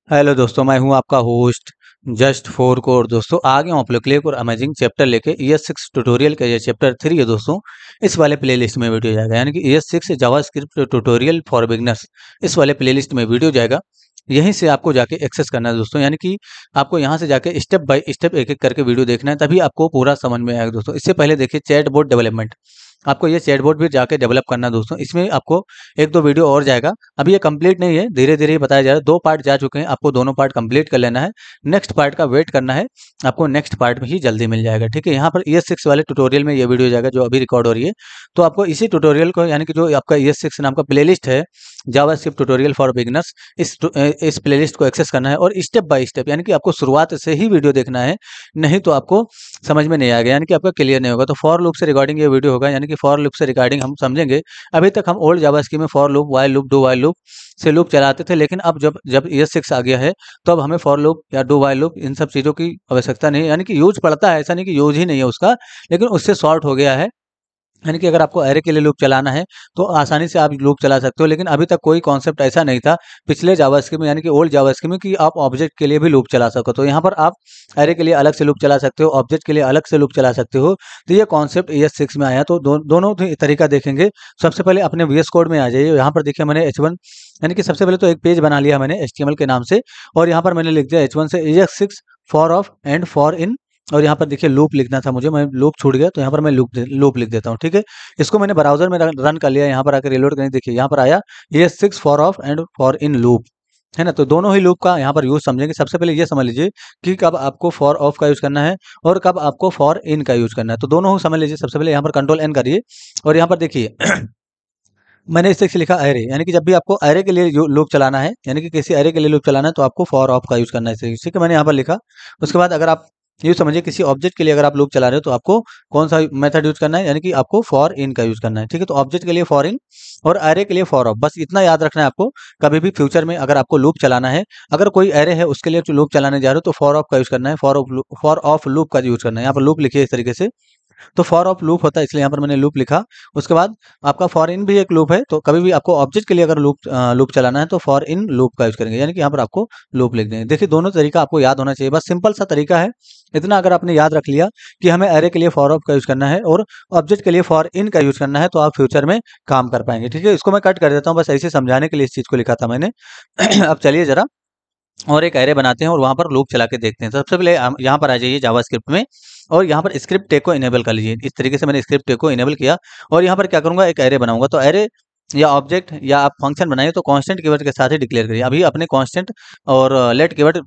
Hello दोस्तों, मैं हूं आपका होस्ट जस्ट फोर कोर। दोस्तों आ गया हूं आप लोग के लिए एक और अमेजिंग चैप्टर लेके। ES6 ट्यूटोरियल का ये चैप्टर 3 है दोस्तों। इस वाले प्लेलिस्ट में वीडियो जाएगा, यानी कि ES6 JavaScript tutorial for beginners. इस वाले प्लेलिस्ट में वीडियो जाएगा। यहीं से आपको जाके एक्सेस करना है दोस्तों, यानी कि आपको यहाँ से जाके स्टेप बाय स्टेप एक एक करके वीडियो देखना है, तभी आपको पूरा समझ में आएगा दोस्तों। इससे पहले देखिए चैटबॉट डेवलपमेंट, आपको ये चैटबॉट भी जाके डेवलप करना है दोस्तों। इसमें आपको एक दो वीडियो और जाएगा, अभी ये कंप्लीट नहीं है, धीरे धीरे बताया जा रहा है। 2 पार्ट जा चुके हैं, आपको दोनों पार्ट कंप्लीट कर लेना है। नेक्स्ट पार्ट का वेट करना है, आपको नेक्स्ट पार्ट में ही जल्दी मिल जाएगा। ठीक है, यहाँ पर ES6 वाले ट्यूटोरियल में ये वीडियो जाएगा जो अभी रिकॉर्ड हो रही है। तो आपको इसी ट्यूटोरियल को, यानी कि जो आपका ES6 नाम का प्लेलिस्ट है जावास्क्रिप्ट ट्यूटोरियल फॉर बिगिनर्स, इस प्लेलिस्ट को एक्सेस करना है और स्टेप बाय स्टेप, यानी कि आपको शुरुआत से ही वीडियो देखना है, नहीं तो आपको समझ में नहीं आएगा, यानी कि आपका क्लियर नहीं होगा। तो फॉर लूप से रिगार्डिंग ये वीडियो होगा, यानी कि फॉर लूप से रिगार्डिंग हम समझेंगे। अभी तक हम ओल्ड जावास्क्रिप्ट में for loop, while loop, do while loop से लूप चलाते थे, लेकिन अब जब जब ES6 आ गया है तो अब हमें फॉर लूप या डू व्हाइल लूप इन सब चीज़ों की आवश्यकता नहीं है। यानी कि यूज पड़ता है, ऐसा नहीं कि यूज ही नहीं है उसका, लेकिन उससे शॉर्ट हो गया है। यानी कि अगर आपको एरे के लिए लूप चलाना है तो आसानी से आप लूप चला सकते हो, लेकिन अभी तक कोई कॉन्सेप्ट ऐसा नहीं था पिछले जावास्क्रिप्ट में, यानी कि ओल्ड जावास्क्रिप्ट में, कि आप ऑब्जेक्ट के लिए भी लूप चला सको। तो यहाँ पर आप एरे के लिए अलग से लूप चला सकते हो, ऑब्जेक्ट के लिए अलग से लूप चला सकते हो। तो ये कॉन्सेप्ट ES6 में आया। तो दोनों तरीका देखेंगे। सबसे पहले अपने VS कोड में आ जाइए। यहाँ पर देखिए मैंने H1, यानी कि सबसे पहले तो एक पेज बना लिया मैंने HTML के नाम से, और यहाँ पर मैंने लिख दिया H1 से ES6 for of and for in. और यहाँ पर देखिए लूप लिखना था मुझे, मैं लूप छूट गया, तो यहाँ पर मैं लूप लिख देता हूँ। ठीक है, इसको मैंने ब्राउजर में रन कर लिया। यहाँ पर आकर रिलोड करें, देखिए यहाँ पर आया ES6 for of and for in loop, है ना। तो दोनों ही लूप का यहाँ पर यूज समझेंगे। सबसे पहले ये समझ लीजिए कि कब आपको फॉर ऑफ का यूज करना है और कब आपको फॉर इन का यूज करना है। तो दोनों ही समझ लीजिए। सबसे पहले यहाँ पर कंट्रोल N करिए और यहाँ पर देखिए मैंने इस से लिखा एरे, यानी कि जब भी आपको एरे के लिए लूप चलाना है, यानी कि किसी एरे के लिए लूप चलाना है, तो आपको फॉर ऑफ का यूज करना है। ठीक है, मैंने यहाँ पर लिखा। उसके बाद अगर आप ये समझिए किसी ऑब्जेक्ट के लिए अगर आप लूप चला रहे हो तो आपको कौन सा मेथड यूज करना है, यानी कि आपको फॉर इन का यूज करना है। ठीक है, तो ऑब्जेक्ट के लिए फॉर इन और एरे के लिए फॉर ऑफ, बस इतना याद रखना है आपको। कभी भी फ्यूचर में अगर आपको लूप चलाना है, अगर कोई एरे है उसके लिए लूप चलाने जा रहे हो, तो फॉर ऑफ का यूज करना है, फॉर ऑफ लूप का यूज करना है। यहाँ पर लूप लिखिए इस तरीके से। तो फॉर ऑफ लूप होता है, इसलिए यहाँ पर मैंने लूप लिखा। उसके बाद आपका फॉर इन भी एक लूप है। तो कभी भी आपको ऑब्जेक्ट के लिए अगर लूप चलाना है तो फॉर इन लूप का यूज करेंगे, यानी कि यहाँ पर आपको लूप लिख देंगे। देखिए दोनों तरीका आपको याद होना चाहिए, बस सिंपल सा तरीका है। इतना अगर आपने याद रख लिया कि हमें एरे के लिए फॉर ऑफ का यूज करना है और ऑब्जेक्ट के लिए फॉर इन का यूज करना है, तो आप फ्यूचर में काम कर पाएंगे। ठीक है, इसको मैं कट कर देता हूँ, बस ऐसे समझाने के लिए इस चीज को लिखा था मैंने। अब चलिए जरा और एक एरे बनाते हैं और वहां पर लूप चला के देखते हैं। सबसे पहले हम यहाँ पर आ जाइए जावास्क्रिप्ट में और यहाँ पर स्क्रिप्ट टैग को इनेबल कर लीजिए। इस तरीके से मैंने स्क्रिप्ट टैग को इनेबल किया और यहाँ पर क्या करूंगा, एक एरे बनाऊंगा। तो एरे या ऑब्जेक्ट या आप फंक्शन बनाइए तो कांस्टेंट कीवर्ड के साथ ही डिक्लेयर करिए। अभी अपने कांस्टेंट और लेट कीवर्ड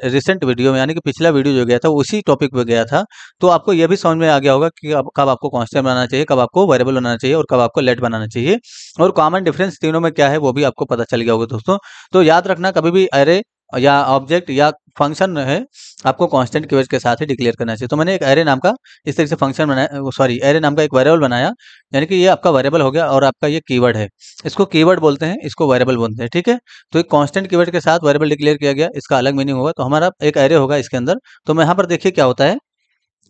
रिसेंट वीडियो में, यानी कि पिछला वीडियो जो गया था उसी टॉपिक पे गया था। तो आपको यह भी समझ में आ गया होगा कि कब आपको कांस्टेंट बनाना चाहिए, कब आपको वेरिएबल बनाना चाहिए और कब आपको लेट बनाना चाहिए, और कॉमन डिफरेंस तीनों में क्या है वो भी आपको पता चल गया होगा दोस्तों। तो याद रखना, कभी भी एरे या ऑब्जेक्ट या फंक्शन है, आपको कांस्टेंट कीवर्ड के साथ ही डिक्लेयर करना चाहिए। तो मैंने एक एरे नाम का इस तरीके से फंक्शन बनाया, सॉरी एरे नाम का एक वेरिएबल बनाया, यानी कि ये आपका वेरिएबल हो गया और आपका ये कीवर्ड है। इसको कीवर्ड बोलते हैं, इसको वेरिएबल बोलते हैं। ठीक है, तो एक कांस्टेंट कीवर्ड के साथ वेरिएबल डिक्लेयर किया गया, इसका अलग मीनिंग होगा। तो हमारा एक एरे होगा इसके अंदर। तो मैं यहाँ पर देखिए क्या होता है,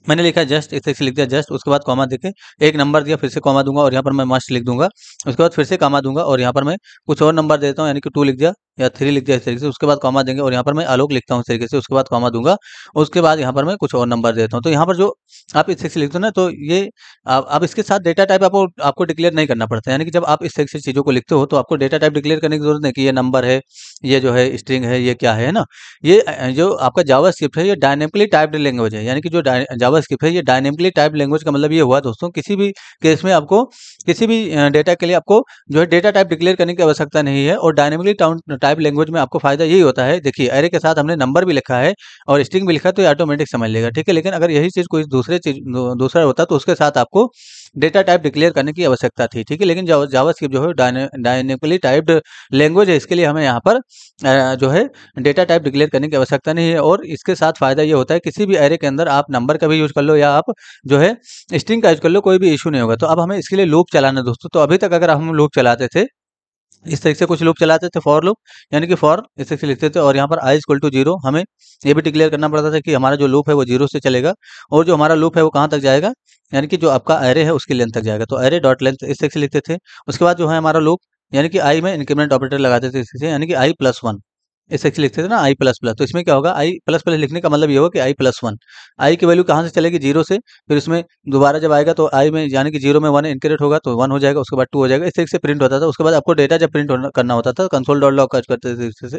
मैंने लिखा जस्ट, इस तरह से लिख दिया जस्ट, उसके बाद कॉमा देके एक नंबर दिया, फिर से कॉमा दूंगा और यहाँ पर मैं मस्ट लिख दूंगा। उसके बाद फिर से कॉमा दूंगा और यहाँ पर मैं कुछ और नंबर देता हूँ, यानी कि 2 लिख दिया या 3 लिख दिया इस तरीके से। उसके बाद कॉमा देंगे और यहाँ पर मैं आलोक लिखता हूँ इस तरीके से। उसके बाद कॉमा दूंगा, उसके बाद यहाँ पर मैं कुछ और नंबर देता हूँ। तो यहाँ पर जो आप इस तरीके से लिखते हो ना, तो ये आप इसके साथ डेटा टाइप आपको डिक्लेयर नहीं करना पड़ता है। यानी कि जब आप इस तरीके से चीज़ों को लिखते हो तो आपको डेटा टाइप डिक्लेयर करने की जरूरत नहीं कि ये नंबर है, ये जो है स्ट्रिंग है, ये क्या है ना। ये जो आपका जावास्क्रिप्ट है ये डायनेमिकली टाइप्ड लैंग्वेज है, यानी कि जो जावास्क्रिप्ट है ये डायनेमिकली टाइप्ड लैंग्वेज का मतलब ये हुआ दोस्तों, किसी भी केस में आपको किसी भी डेटा के लिए आपको जो है डेटा टाइप डिक्लेयर करने की आवश्यकता नहीं है। और डायनेमिकली टाइप लैंग्वेज में आपको फायदा यही होता है, देखिए एरे के साथ हमने नंबर भी लिखा है और स्ट्रिंग भी लिखा है तो ये ऑटोमेटिक समझ लेगा। ठीक है, लेकिन अगर यही चीज़ कोई दूसरा होता तो उसके साथ आपको डेटा टाइप डिक्लेयर करने की आवश्यकता थी। ठीक है, लेकिन जावास्क्रिप्ट जो है डायनेमिकली टाइप्ड लैंग्वेज है, इसके लिए हमें यहाँ पर जो है डेटा टाइप डिक्लेयर करने की आवश्यकता नहीं है। और इसके साथ फायदा ये होता है, किसी भी एरे के अंदर आप नंबर का भी यूज कर लो या आप जो है स्ट्रिंग का यूज कर लो, कोई भी इशू नहीं होगा। तो अब हमें इसके लिए लूप चलाना है दोस्तों। तो अभी तक अगर हम लूप चलाते थे इस तरीके से, कुछ लूप चलाते थे फॉर लूप, यानी कि फॉर इस तरीके से लिखते थे और यहाँ पर i इक्वल टू 0 हमें ये भी डिक्लेयर करना पड़ता था कि हमारा जो लूप है वो 0 से चलेगा और जो हमारा लूप है वो कहाँ तक जाएगा, यानी कि जो आपका एरे है उसकी लेंथ तक जाएगा। तो एरे डॉट लेंथ इस तरीके से लिखते थे। उसके बाद जो है हमारा लूप, यानी कि i में इंक्रीमेंट ऑपरेटर लगाते थे इससे, यानी कि i+1। इस सेक्शन लिखते थे ना आई प्लस प्लस, तो इसमें क्या होगा, आई प्लस प्लस लिखने का मतलब ये होगा कि आई प्लस वन। आई की वैल्यू कहाँ से चलेगी, जीरो से, फिर उसमें दोबारा जब आएगा तो आई में यानी कि जीरो में वन इनक्रीट होगा तो वन हो जाएगा, उसके बाद टू हो जाएगा, इस तरीके से प्रिंट होता था। उसके बाद आपको डेटा जब प्रिंट करना होता था कंसोल डॉट लॉग करते थे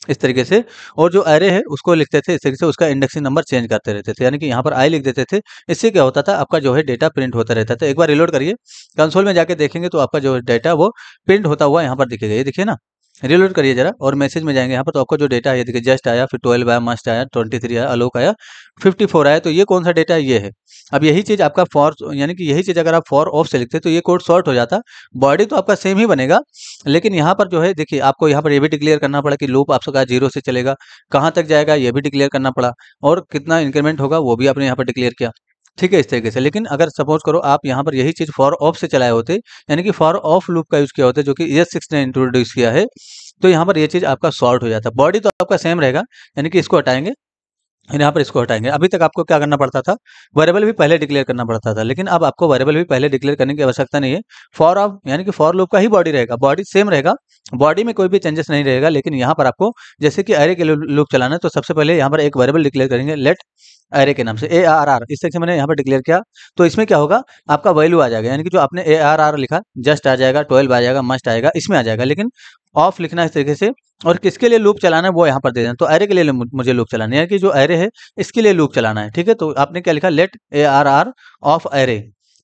इस तरीके से। और जो एरे है उसको लिखते थे इस तरीके से, उसका इंडेक्सिंग नंबर चेंज करते रहते थे, यानी कि यहाँ पर आई लिख देते थे। इससे क्या होता था, आपका जो है डेटा प्रिंट होता रहता था। एक बार रिलोड करिए, कंसोल में जाके देखेंगे तो आपका जो डेटा वो प्रिंट होता हुआ यहाँ पर दिखेगा, ये देखिए ना। रिलोड करिए जरा और मैसेज में जाएंगे यहाँ पर, तो आपको जो डेटा है ये देखिए, जस्ट आया, फिर 12 आया, मस्ट आया, 23 आया, आलोक आया, 54 आया। तो ये कौन सा डेटा है, ये है। अब यही चीज आपका फॉर, यानी कि यही चीज अगर आप फॉर ऑफ से लिखते तो ये कोड शॉर्ट हो जाता। बॉडी तो आपका सेम ही बनेगा, लेकिन यहाँ पर जो है देखिए, आपको यहाँ पर ये भी डिक्लेयर करना पड़ा कि लूप आपका जीरो से चलेगा, कहाँ तक जाएगा ये भी डिक्लेयर करना पड़ा, और कितना इंक्रीमेंट होगा वो भी आपने यहाँ पर डिक्लेयर किया। ठीक है, इस तरीके से। लेकिन अगर सपोज करो आप यहाँ पर यही चीज फॉर ऑफ से चलाए होते, यानी कि फॉर ऑफ लूप का यूज किया होता, जो कि ES6 ने इंट्रोड्यूस किया है, तो यहाँ पर ये चीज आपका सॉर्ट हो जाता। बॉडी तो आपका सेम रहेगा, यानी कि इसको हटाएंगे, यहाँ पर इसको हटाएंगे। अभी तक आपको क्या करना पड़ता था, वेरिएबल भी पहले डिक्लेयर करना पड़ता था, लेकिन अब आपको वेरिएबल भी पहले डिक्लेयर करने की आवश्यकता नहीं है। फॉर ऑफ यानी कि फॉर लूप का ही बॉडी रहेगा, बॉडी सेम रहेगा, बॉडी में कोई भी चेंजेस नहीं रहेगा। लेकिन यहाँ पर आपको जैसे कि एरे के लूप चलाना है, तो सबसे पहले यहाँ पर एक वेरिएबल डिक्लेयर करेंगे, लेट एरे के नाम से ARR, इस तरीके से मैंने यहाँ पर डिक्लेयर किया। तो इसमें क्या होगा, आपका वैल्यू आ जाएगा, यानी कि जो आपने ARR लिखा, जस्ट आ जाएगा, 12 आ जाएगा, मस्ट आएगा, इसमें आ जाएगा। लेकिन ऑफ लिखना इस तरीके से, और किसके लिए लूप चलाना है वो यहाँ पर दे देना। तो एरे के लिए मुझे लूप चलाना है, यानी कि जो एरे है इसके लिए लूप चलाना है। ठीक है, तो आपने क्या लिखा, लेट ARR ऑफ एरे।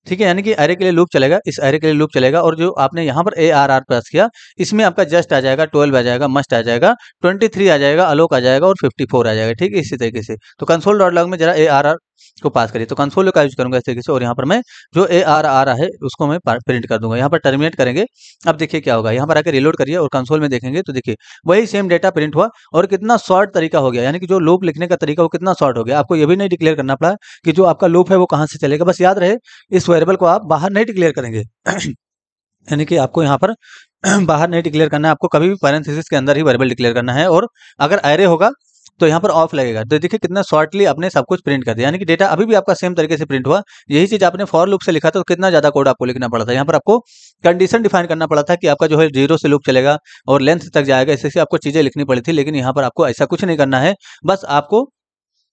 ठीक है, यानी कि एरे के लिए लूप चलेगा, इस एरे के लिए लूप चलेगा, और जो आपने यहाँ पर ARR पास किया, इसमें आपका जस्ट आ जाएगा, 12 आ जाएगा, मस्ट आ जाएगा, 23 आ जाएगा, आलोक आ जाएगा, और 54 आ जाएगा। ठीक है, इसी तरीके से। तो कंसोल डॉट लॉग में जरा ARR को पास करिए, तो कंसोल का यूज करूंगा इस तरीके से, और यहाँ पर मैं जो ARR है उसको मैं प्रिंट कर दूंगा। यहाँ पर टर्मिनेट करेंगे। अब देखिए क्या होगा, यहाँ पर आकर रिलोड करिए और कंसोल में देखेंगे तो देखिए वही सेम डेटा प्रिंट हुआ, और कितना शॉर्ट तरीका हो गया, यानी कि जो लूप लिखने का तरीका वो कितना शॉर्ट हो गया। आपको ये भी नहीं डिक्लेयर करना पड़ा कि जो आपका लूप है वो कहाँ से चलेगा। बस याद रहे, इस वेरिएबल को आप बाहर नहीं डिक्लेयर करेंगे यानी कि आपको यहाँ पर बाहर नहीं डिक्लेयर करना है, आपको कभी भी पैरेंथेसिस के अंदर ही वेरिएबल डिक्लेयर करना है। और अगर एरे होगा तो यहाँ पर ऑफ लगेगा। तो देखिए कितना शॉर्टली आपने सब कुछ प्रिंट कर दिया, यानी कि डेटा अभी भी आपका सेम तरीके से प्रिंट हुआ। यही चीज आपने फॉर लूप से लिखा था तो कितना ज्यादा कोड आपको लिखना पड़ा था। यहाँ पर आपको कंडीशन डिफाइन करना पड़ा था कि आपका जो है जीरो से लूप चलेगा और लेंथ तक जाएगा, इससे आपको चीजें लिखनी पड़ी थी। लेकिन यहाँ पर आपको ऐसा कुछ नहीं करना है, बस आपको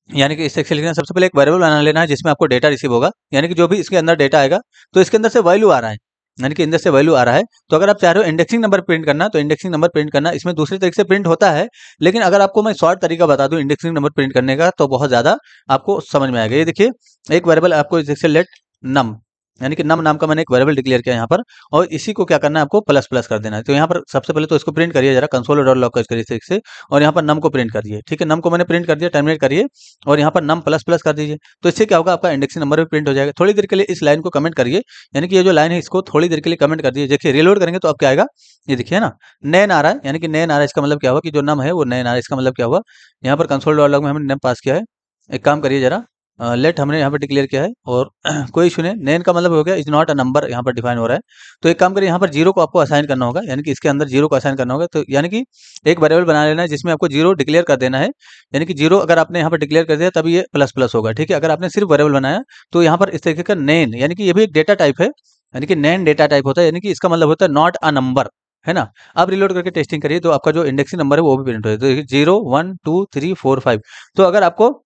यानी कि इस सेक्शन लिखना, सबसे पहले एक वेरिएबल बना लेना है जिसमें आपको डेटा रिसीव होगा, यानी कि जो भी इसके अंदर डेटा आएगा तो इसके अंदर से वैल्यू आ रहा है, यानी कि अंदर से वैल्यू आ रहा है। तो अगर आप चाह रहे हो इंडेक्सिंग नंबर प्रिंट करना, तो इंडेक्सिंग नंबर प्रिंट करना इसमें दूसरे तरीके से प्रिंट होता है। लेकिन अगर आपको मैं शॉर्ट तरीका बता दूं इंडेक्सिंग नंबर प्रिंट करने का, तो बहुत ज्यादा आपको समझ में आएगा। ये देखिए, एक वेरिएबल आपको जैसे लेट नम, यानी कि नम नाम का मैंने एक वेरिएबल डिक्लेयर किया यहाँ पर, और इसी को क्या करना है, आपको प्लस प्लस कर देना है। तो यहाँ पर सबसे पहले तो इसको प्रिंट करिए जरा, कंसोल डॉट लॉग करिए इस तरीके से, और यहाँ पर नम को प्रिंट कर दिए। ठीक है, नम को मैंने प्रिंट कर दिया, टर्मिनेट करिए, और यहाँ पर नम प्लस प्लस कर दीजिए। तो इससे क्या होगा, आपका इंडेक्सिंग नंबर भी प्रिंट हो जाएगा। थोड़ी देर के लिए इस लाइन को कमेंट करिए, यानी कि ये जो लाइन है इसको थोड़ी देर के लिए कमेंट कर दीजिए। देखिए रिलोड करेंगे तो अब क्या आएगा, ये देखिए ना, नैन आ रहा है, यानी कि नैन आ रहा है। इसका मतलब क्या हुआ कि जो नम है वो नैन आ रहा है। इसका मतलब क्या हुआ, यहाँ पर कंसोल डॉट लॉग में हमने नम पास किया है। एक काम करिए जरा, लेट हमने यहाँ पर डिक्लेयर किया है, और कोई इशू नहीं, नेन का मतलब हो गया इज नॉट अ नंबर, यहाँ पर डिफाइन हो रहा है। तो एक काम करिए, यहाँ पर जीरो को आपको असाइन करना होगा, यानी कि इसके अंदर जीरो को असाइन करना होगा। तो यानी कि एक वेरिएबल बना लेना है जिसमें आपको जीरो डिक्लेयर कर देना है, यानी कि जीरो अगर आपने यहाँ पर डिक्लेयर कर दिया तभी ये प्लस प्लस होगा। ठीक है, अगर आपने सिर्फ वेरिएबल बनाया तो यहाँ पर इस तरीके का नेन, यानी कि ये भी एक डेटा टाइप है, यानी कि नेन डेटा टाइप होता है, यानी कि इसका मतलब होता है नॉट अ नंबर, है ना। अब रिलोड करके टेस्टिंग करिए तो आपका जो इंडेक्सिंग नंबर है वो भी प्रिंट हो जाए। तो 0 1 2 3 4 5। तो अगर आपको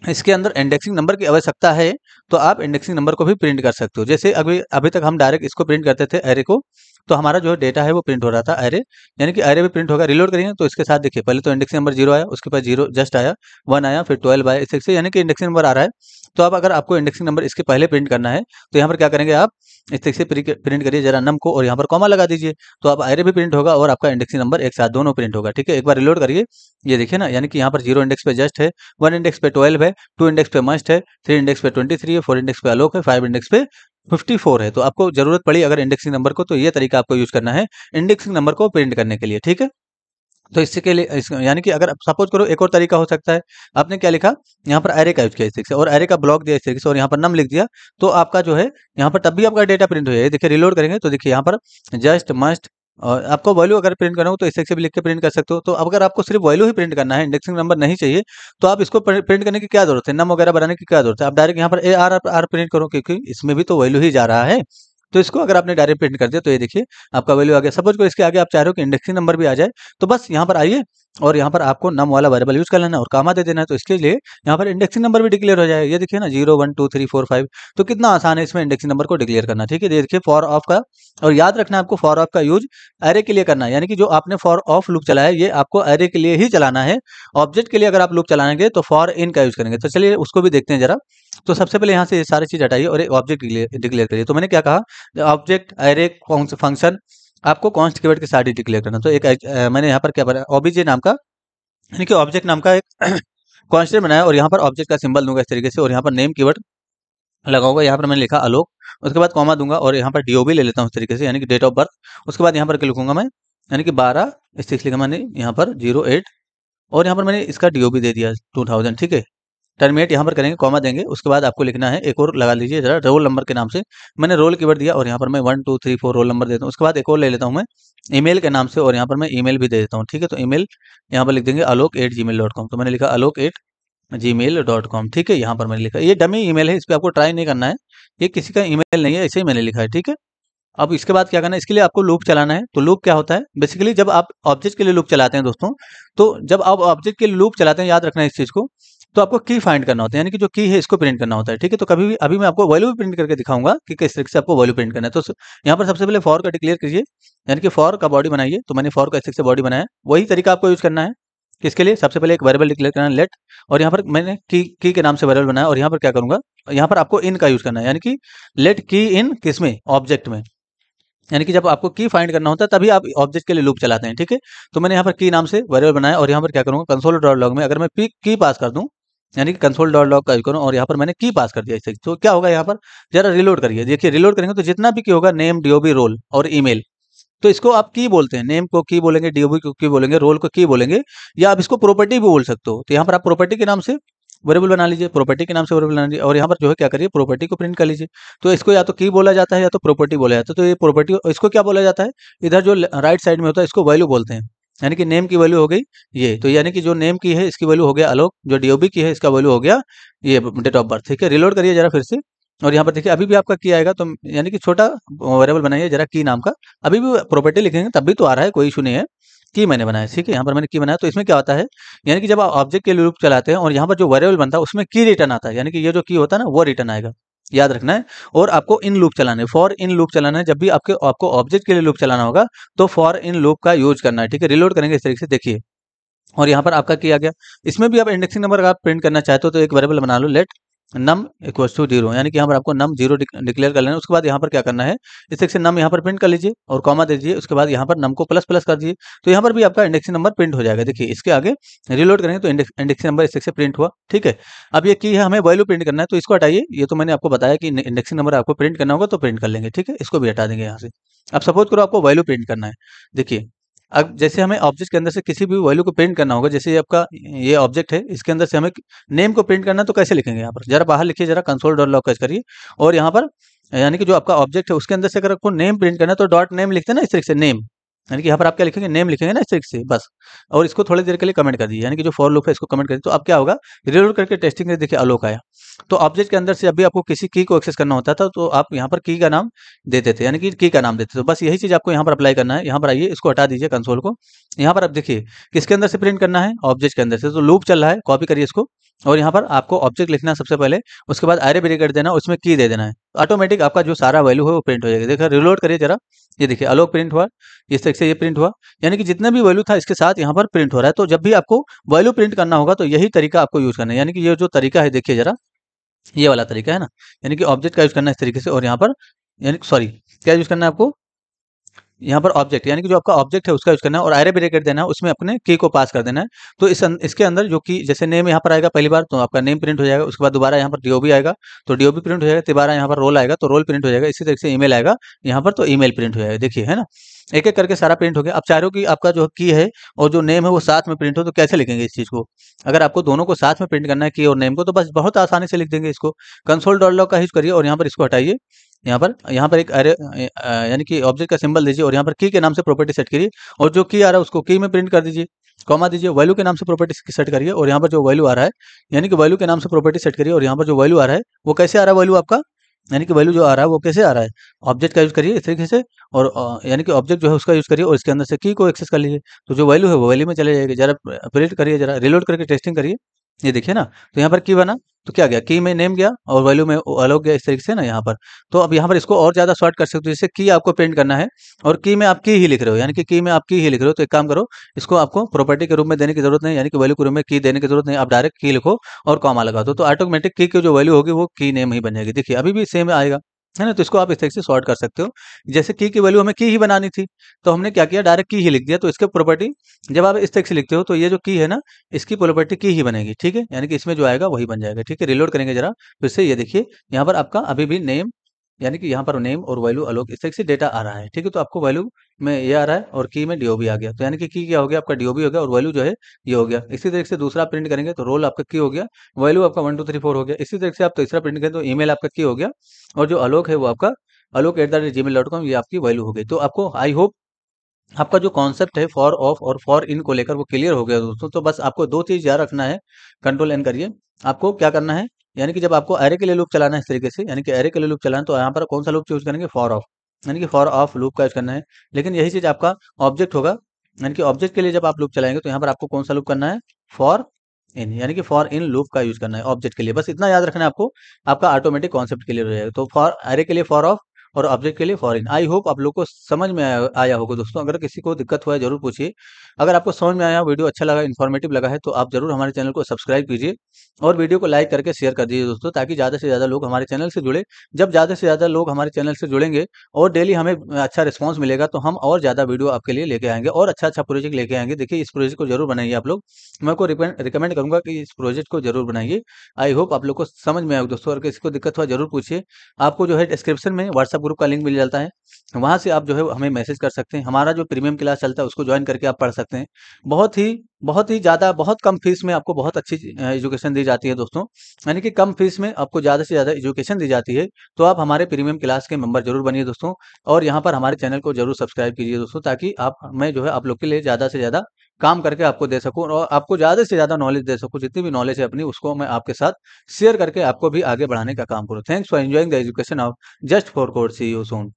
इसके अंदर इंडेक्सिंग नंबर की आवश्यकता है तो आप इंडेक्सिंग नंबर को भी प्रिंट कर सकते हो। जैसे अभी अभी तक हम डायरेक्ट इसको प्रिंट करते थे एरे को, तो हमारा जो डेटा है वो प्रिंट हो रहा था एरे, यानी कि एरे भी प्रिंट होगा। रिलोड करेंगे तो इसके साथ देखिए, पहले तो इंडेक्सिंग नंबर 0 आया, उसके बाद 0 जस्ट आया, 1 आया, फिर 12 आया, इस से यानी कि इंडेक्सिंग नंबर आ रहा है। तो अब अगर आपको इंडेक्सिंग नंबर इसके पहले प्रिंट करना है तो यहाँ पर क्या करेंगे, आप इस तरीके से प्रिंट करिए जरा नम को, और यहाँ पर कॉमा लगा दीजिए। तो अब एरे भी प्रिंट होगा और आपका इंडेक्सिंग नंबर एक साथ दोनों प्रिंट होगा। ठीक है, एक बार रिलोड करिए, ये देखिए ना, यानी कि यहाँ पर 0 इंडेक्स पे जस्ट है, 1 इंडेक्स पे 12 है, 2 इंडेक्स पे मस्ट है, 3 इंडेक्स पे 23 है, 4 इंडेक्स पे आलोक है, 5 इंडेक्स पे 54 है। तो आपको जरूरत पड़ी अगर इंडेक्सिंग नंबर को, तो ये तरीका आपको यूज करना है इंडेक्सिंग नंबर को प्रिंट करने के लिए। ठीक है, तो इससे के लिए यानी कि अगर सपोज करो एक और तरीका हो सकता है, आपने क्या लिखा, यहाँ पर एरे का यूज किया इस तरीके से, और एरे का ब्लॉक दिया इस तरीके से, और यहाँ पर नम लिख दिया, तो आपका जो है यहाँ पर तब भी आपका डेटा प्रिंट हो जाएगा। देखिए रिलोड करेंगे तो देखिए यहाँ पर जस्ट मस्ट, और आपको वैल्यू अगर प्रिंट करना हो तो इस तरीके से भी लिख के प्रिंट कर सकते हो। तो अब अगर आपको सिर्फ वैल्यू ही प्रिंट करना है, इंडेक्सिंग नंबर नहीं चाहिए, तो आप इसको प्रिंट करने की क्या जरूरत है, नम वगैरह बनाने की क्या जरूरत है। आप डायरेक्ट यहाँ पर ARR प्रिंट करो, क्योंकि इसमें भी तो वैल्यू ही जा रहा है। तो इसको अगर आपने डायरेक्ट प्रिंट कर दिया तो ये देखिए आपका वैल्यू आ गया। सपोज को इसके आगे आप चाह रहे हो कि इंडेक्सिंग नंबर भी आ जाए, तो बस यहाँ पर आइए और यहाँ पर आपको नम वाला वेरिएबल यूज कर लेना है और कामा दे देना है। तो इसके लिए यहाँ पर इंडेक्सिंग नंबर भी डिक्लेयर हो जाएगा। ये देखिए ना 0 1 2 3 4 5। तो कितना आसान है इसमें इंडेक्सिंग नंबर को डिक्लेयर करना। ठीक है, ये देखिए फॉर ऑफ का, और याद रखना है आपको फॉर ऑफ का यूज एरे के लिए करना है। यानी कि जो आपने फॉर ऑफ लूप चलाया है ये आपको एरे के लिए ही चलाना है। ऑब्जेक्ट के लिए अगर आप लूप चलाएंगे तो फॉर इन का यूज करेंगे। तो चलिए उसको भी देखते हैं जरा। तो सबसे पहले यहाँ से ये सारी चीज हटाइए और एक ऑब्जेक्ट डिक्लेयर करिए। तो मैंने क्या कहा, ऑब्जेक्ट एरे फंक्शन आपको कॉन्स्ट कीवर्ड के साथ ही डिक्लेयर करना। तो एक मैंने यहाँ पर क्या बनाया, ओबीजे नाम का, यानी कि ऑब्जेक्ट नाम का एक कांस्टेंट बनाया और यहाँ पर ऑब्जेक्ट का सिंबल दूंगा इस तरीके से, और यहाँ पर नेम कीवर्ड लगाऊंगा। यहाँ पर मैंने लिखा आलोक, उसके बाद कॉमा दूंगा और यहाँ पर डीओबी ले लेता हूँ इस तरीके से, यानी कि डेट ऑफ बर्थ। उसके बाद यहाँ पर क्या लिखूंगा मैं, यानी कि 12/6 लिखा मैंने यहाँ पर 08, और यहाँ पर मैंने इसका डीओबी दे दिया 2000। ठीक है, टर्मिनेट यहाँ पर करेंगे, कॉमा देंगे। उसके बाद आपको लिखना है, एक और लगा लीजिए जरा, रोल नंबर के नाम से मैंने रोल कीवर्ड दिया और यहाँ पर मैं 1 2 3 4 रोल नंबर देता हूँ। उसके बाद एक और ले लेता हूँ मैं ईमेल के नाम से, और यहाँ पर मैं ईमेल भी दे देता हूँ। ठीक है, तो ईमेल यहाँ पर लिख देंगे alok@gmail.com। तो मैंने लिखा alok@gmail.com। ठीक है, यहाँ पर मैंने लिखा, ये डमी ईमेल है, इस पर आपको ट्राई नहीं करना है, ये किसी का ईमेल नहीं है, ऐसे ही मैंने लिखा है। ठीक है, अब इसके बाद क्या करना है, इसके लिए आपको लूप चलाना है। तो लूप क्या होता है, बेसिकली जब आप ऑब्जेक्ट के लिए लूप चलाते हैं दोस्तों, तो जब आप ऑब्जेक्ट के लिए लूप चलाते हैं, याद रखना है इस चीज को, तो आपको की फाइंड करना होता है, यानी कि जो की है इसको प्रिंट करना होता है। ठीक है, तो कभी भी अभी मैं आपको वैल्यू भी प्रिंट करके दिखाऊंगा कि किस तरीके से आपको वैल्यू प्रिंट करना है। तो यहाँ पर सबसे पहले फॉर का डिक्लेयर कीजिए, यानी कि फॉर का बॉडी बनाइए। तो मैंने फॉर का इस तरीके से बॉडी बनाया, वही तरीका आपको यूज करना है। किसके लिए, सबसे पहले एक वेरिएबल डिक्लेयर करना है लेट, और यहाँ पर मैंने की के नाम से वेरिएबल बनाया, और यहाँ पर क्या करूंगा, यहाँ पर आपको इन का यूज करना है, यानी कि लेट की इन किसमें, ऑब्जेक्ट में। यानी कि जब आपको की फाइंड करना होता है तभी आप ऑब्जेक्ट के लिए लूप चलाते हैं। ठीक है, तो मैंने यहाँ पर की नाम से वेरिएबल बनाया, और यहाँ पर क्या करूँगा, कंसोल डॉट लॉग में अगर मैं की पास कर दूं, यानी कि कंसोल डॉट लॉग का यूज करूँ, और यहाँ पर मैंने की पास कर दिया इसे, तो क्या होगा, यहाँ पर जरा रिलोड करिए, देखिए रिलोड करेंगे तो जितना भी की होगा, नेम डीओबी रोल और ईमेल, तो इसको आप की बोलते हैं। नेम को की बोलेंगे, डीओबी को की बोलेंगे, रोल को की बोलेंगे, या आप इसको प्रॉपर्टी भी बोल सकते हो। तो यहाँ पर आप प्रॉपर्टी के नाम से वेरिएबल बना लीजिए, प्रॉपर्टी के नाम से वेरिएबल बना लीजिए, और यहाँ पर जो है क्या करिए, प्रॉपर्टी को प्रिंट कर लीजिए। तो इसको या तो की बोला जाता है या तो प्रॉपर्टी बोला जाता है। तो ये प्रॉपर्टी, इसको क्या बोला जाता है, इधर जो राइट साइड में होता है इसको वैल्यू बोलते हैं। यानी कि नेम की वैल्यू हो गई ये, तो यानी कि जो नेम की है इसकी वैल्यू हो गया आलोक, जो डीओबी की है इसका वैल्यू हो गया ये डेट ऑफ बर्थ। ठीक है, रिलोड करिए जरा फिर से, और यहाँ पर देखिए अभी भी आपका की आएगा, तो यानी कि छोटा वेरिएबल बनाइए जरा की नाम का, अभी भी प्रॉपर्टी लिखेंगे तब भी तो आ रहा है, कोई इशू नहीं है। की मैंने बनाया, ठीक है, यहाँ पर मैंने की बनाया। तो इसमें क्या होता है, यानी कि जब आप ऑब्जेक्ट के लिए लूप चलाते हैं और यहाँ पर जो वेरिएबल बनता है उसमें की रिटर्न आता है, यानी कि ये जो की होता है ना वो रिटर्न आएगा, याद रखना है। और आपको इन लूप चलाना है, फॉर इन लूप चलाना है। जब भी आपको ऑब्जेक्ट के लिए लूप चलाना होगा तो फॉर इन लूप का यूज करना है। ठीक है, रिलोड करेंगे इस तरीके से, देखिए, और यहाँ पर आपका किया गया। इसमें भी आप इंडेक्सिंग नंबर अगर आप प्रिंट करना चाहते हो तो एक वेरिएबल बना लो, लेट नम इक्वल्स टू 0, यानी कि यहाँ पर आपको नम 0 डिक्लेयर कर लेना है। उसके बाद यहाँ पर क्या करना है, इस तरीके से नम यहाँ पर प्रिंट कर लीजिए और कॉमा दे दीजिए। उसके बाद यहाँ पर नम को प्लस प्लस कर दीजिए, तो यहाँ पर भी आपका इंडेक्सिंग नंबर प्रिंट हो जाएगा। देखिए इसके आगे रिलोड करेंगे तो इंडेक्सिंग नंबर इस तरीके से प्रिंट हुआ। ठीक है, अब ये की है, हमें वैल्यू प्रिंट करना है, तो इसको हटाइए। ये तो मैंने आपको बताया कि इंडेक्सिंग नंबर आपको प्रिंट करना होगा तो प्रिंट कर लेंगे। ठीक है, इसको भी हटा देंगे यहाँ से। अब सपोज करो आपको वैल्यू प्रिंट करना है, देखिए अब जैसे हमें ऑब्जेक्ट के अंदर से किसी भी वैल्यू को प्रिंट करना होगा, जैसे ये आपका ये ऑब्जेक्ट है, इसके अंदर से हमें नेम को प्रिंट करना है, तो कैसे लिखेंगे, यहाँ पर जरा बाहर लिखिए, जरा कंसोल डॉट लॉग करिए, और यहाँ पर यानी कि जो आपका ऑब्जेक्ट है उसके अंदर से अगर आपको नेम प्रिंट करना है तो डॉट नेम लिखते हैं ना इस तरीके से, नेम, यानी कि यहाँ पर आप क्या लिखेंगे, नेम लिखेंगे ना इस तरीके से बस। और इसको थोड़ी देर के लिए कमेंट कर दीजिए, यानी कि जो फॉर लूप है इसको कमेंट करिए। तो अब क्या होगा, रिलोड करके टेस्टिंग में देखिए आलोक आया। तो ऑब्जेक्ट के अंदर से जब भी आपको किसी की को एक्सेस करना होता था तो आप यहाँ पर की का नाम देते थे, यानी कि की का नाम देते थे। तो बस यही चीज आपको यहाँ पर अप्लाई करना है। यहाँ पर आइए, इसको हटा दीजिए कंसोल को। यहाँ पर आप देखिए किसके अंदर से प्रिंट करना है, ऑब्जेक्ट के अंदर से। तो लूप चल रहा है, कॉपी करिए इसको, और यहाँ पर आपको ऑब्जेक्ट लिखना है सबसे पहले, उसके बाद एरे ब्रैकेट देना, उसमें की दे देना है। ऑटोमेटिक आपका जो सारा वैल्यू है वो प्रिंट हो जाएगा। देखिए रिलोड करिए जरा, ये देखिए आलोक प्रिंट हुआ, इस तरीके से ये प्रिंट हुआ, यानी कि जितना भी वैल्यू था इसके साथ यहाँ पर प्रिंट हो रहा है। तो जब भी आपको वैल्यू प्रिंट करना होगा तो यही तरीका आपको यूज करना है, यानी कि ये जो तरीका है देखिए जरा, ये वाला तरीका है ना, यानी कि ऑब्जेक्ट का यूज करना है इस तरीके से, और यहाँ पर यानी सॉरी क्या यूज करना है आपको, यहाँ पर ऑब्जेक्ट, यानी कि जो आपका ऑब्जेक्ट है उसका यूज करना है, और एरे ब्रैकेट देना है, उसमें अपने की को पास कर देना है। तो इसके अंदर जो की, जैसे नेम यहाँ पर आएगा पहली बार तो आपका नेम प्रिंट हो जाएगा, उसके बाद दोबारा यहाँ पर डीओबी आएगा तो डीओबी प्रिंट हो जाएगा, दोबारा यहाँ पर रोल आएगा तो रोल प्रिंट हो जाएगा, इसी तरीके से ईमेल आएगा यहाँ पर तो ईमेल प्रिंट हो जाएगा। देखिए है ना, एक एक करके सारा प्रिंट हो गया। अब चाह रहे हो कि आपका जो की है और जो नेम है वो साथ में प्रिंट हो, तो कैसे लिखेंगे इस चीज को, अगर आपको दोनों को साथ में प्रिंट करना है की और नेम को, तो बस बहुत आसानी से लिख देंगे इसको। कंसोल डॉट लॉग का यूज करिए और यहाँ पर इसको हटाइए, यहाँ पर एक अरे यानी कि ऑब्जेक्ट का सिंबल दीजिए, और यहाँ पर की के नाम से प्रॉपर्टी सेट करिए, और जो की आ रहा है उसको की में प्रिंट कर दीजिए, कॉमा दीजिए, वैल्यू के नाम से प्रॉपर्टी सेट करिए, और यहाँ पर जो वैल्यू आ रहा है, यानी कि वैल्यू के नाम से प्रॉपर्टी सेट करिए, और यहाँ पर जो वैल्यू आ रहा है वो कैसे आ रहा है, वैल्यू आपका यानी कि वैल्यू जो आ रहा है वो कैसे आ रहा है, ऑब्जेक्ट का यूज़ करिए इस तरीके से, और यानी कि ऑब्जेक्ट जो है उसका यूज़ करिए और इसके अंदर से की को एक्सेस कर लीजिए, तो जो वैल्यू है वो वैल्यू में चले जाएगी। ज़रा प्रिंट करिए, ज़रा रिलोड करके टेस्टिंग करिए, ये देखिए ना, तो यहाँ पर की बना, तो क्या गया, की में नेम गया और वैल्यू में अलोक गया, इस तरीके से ना यहाँ पर। तो अब यहाँ पर इसको और ज़्यादा शॉर्ट कर सकते हो, जैसे की आपको प्रिंट करना है और की में आप की ही लिख रहे हो, यानी कि की में आप की ही लिख रहे हो, तो एक काम करो, इसको आपको प्रॉपर्टी के रूप में देने की जरूरत नहीं, यानी कि वैल्यू के रूप में की देने की जरूरत नहीं, आप डायरेक्ट की लिखो और कॉमा लगा दो, तो ऑटोमेटिक की जो वैल्यू होगी वो की नेम ही बन जाएगी। देखिए अभी भी सेम आएगा, है ना? तो इसको आप इस तरीके से सॉर्ट कर सकते हो। जैसे की वैल्यू हमें की ही बनानी थी, तो हमने क्या किया, डायरेक्ट की ही लिख दिया, तो इसके प्रॉपर्टी जब आप इस तरीके से लिखते हो तो ये जो की है ना, इसकी प्रॉपर्टी की ही बनेगी, ठीक है? यानी कि इसमें जो आएगा वही बन जाएगा, ठीक है? रिलोड करेंगे जरा, फिर से ये देखिए, यहाँ पर आपका अभी भी नेम, यानी कि यहाँ पर नेम और वैल्यू अलोक इस तरीके से डेटा आ रहा है, ठीक है? तो आपको वैल्यू में ये आ रहा है और की में डीओबी आ गया, तो यानी कि की क्या हो गया, आपका डीओबी हो गया और वैल्यू जो है ये हो गया। इसी तरीके से दूसरा प्रिंट करेंगे तो रोल आपका की हो गया, वैल्यू आपका 1 2 3 4 हो गया। इसी तरीके से आप तीसरा प्रिंट करें तो ईमेल आपका की हो गया और जो आलोक है वो आपका आलोक@gmail.com, ये आपकी वैल्यू हो गई। तो आपको आई होप आपका जो कॉन्सेप्ट है फॉर ऑफ और फॉर इन को लेकर वो क्लियर हो गया दोस्तों। तो बस आपको दो चीज़ याद रखना है, कंट्रोल एन करिए। आपको क्या करना है, यानी कि जब आपको एरे के लिए लूप चलाना है इस तरीके से, यानी कि एरे के लिए लूप चलाना है, तो यहाँ पर कौन सा लूप यूज करेंगे, फॉर ऑफ, यानी कि फॉर ऑफ लूप का यूज करना है। लेकिन यही चीज़ आपका ऑब्जेक्ट होगा, यानी कि ऑब्जेक्ट के लिए जब आप लूप चलाएंगे तो यहाँ पर आपको कौन सा लूप करना है, फॉर इन, यानी कि फॉर इन लूप का यूज करना है ऑब्जेक्ट के लिए। बस इतना याद रखना है आपको, आपका ऑटोमेटिक कॉन्सेप्ट क्लियर हो जाएगा। तो फॉर एरे के लिए फॉर ऑफ और ऑब्जेक्ट के लिए फॉरेन। आई होप आप लोग को समझ में आया होगा दोस्तों। अगर किसी को दिक्कत हुआ है जरूर पूछिए। अगर आपको समझ में आया, वीडियो अच्छा लगा, इन्फॉर्मेटिव लगा है, तो आप जरूर हमारे चैनल को सब्सक्राइब कीजिए और वीडियो को लाइक करके शेयर कर दीजिए दोस्तों, ताकि ज़्यादा से ज़्यादा लोग हमारे चैनल से जुड़े। जब ज़्यादा से ज़्यादा लोग हमारे चैनल से जुड़ेंगे और डेली हमें अच्छा रिस्पॉन्स मिलेगा, तो हम और ज़्यादा वीडियो आपके लिए लेके आएंगे और अच्छा अच्छा प्रोजेक्ट लेके आएंगे। देखिए इस प्रोजेक्ट को जरूर बनाइए आप लोग, मैं आपको रिकमेंड करूंगा कि इस प्रोजेक्ट को जरूर बनाइए। आई होप आप लोग को समझ में आएगा दोस्तों। अगर किसी को दिक्कत हुआ जरूर पूछिए। आपको जो है डिस्क्रिप्शन में व्हाट्सएप ग्रुप का लिंक मिल जाता है, वहाँ से आप जो है हमें मैसेज कर सकते हैं। हमारा जो प्रीमियम क्लास चलता है उसको ज्वाइन करके आप पढ़ सकते हैं। बहुत ही ज़्यादा, बहुत कम फीस में आपको बहुत अच्छी एजुकेशन दी जाती है दोस्तों। यानी कि कम फीस में आपको ज़्यादा से ज़्यादा एजुकेशन दी जाती है। तो आप हमारे प्रीमियम क्लास के मेंबर जरूर बनिए दोस्तों, और यहाँ पर हमारे चैनल को जरूर सब्सक्राइब कीजिए दोस्तों, ताकि आप मैं जो है आप लोग के लिए ज़्यादा से ज़्यादा काम करके आपको दे सकूं और आपको ज़्यादा से ज़्यादा नॉलेज दे सकूं। जितनी भी नॉलेज है अपनी, उसको मैं आपके साथ शेयर करके आपको भी आगे बढ़ाने का काम करूँ। Thanks for enjoying the education of just for code. See you soon.